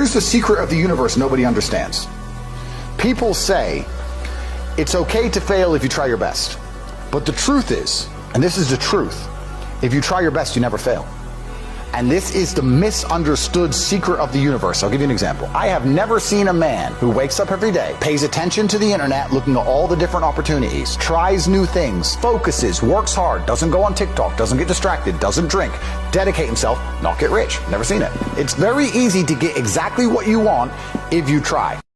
Here's the secret of the universe nobody understands. People say it's okay to fail if you try your best. But the truth is, and this is the truth, if you try your best, you never fail. And this is the misunderstood secret of the universe. I'll give you an example. I have never seen a man who wakes up every day, pays attention to the internet, looking at all the different opportunities, tries new things, focuses, works hard, doesn't go on TikTok, doesn't get distracted, doesn't drink, dedicate himself, not get rich. Never seen it. It's very easy to get exactly what you want if you try.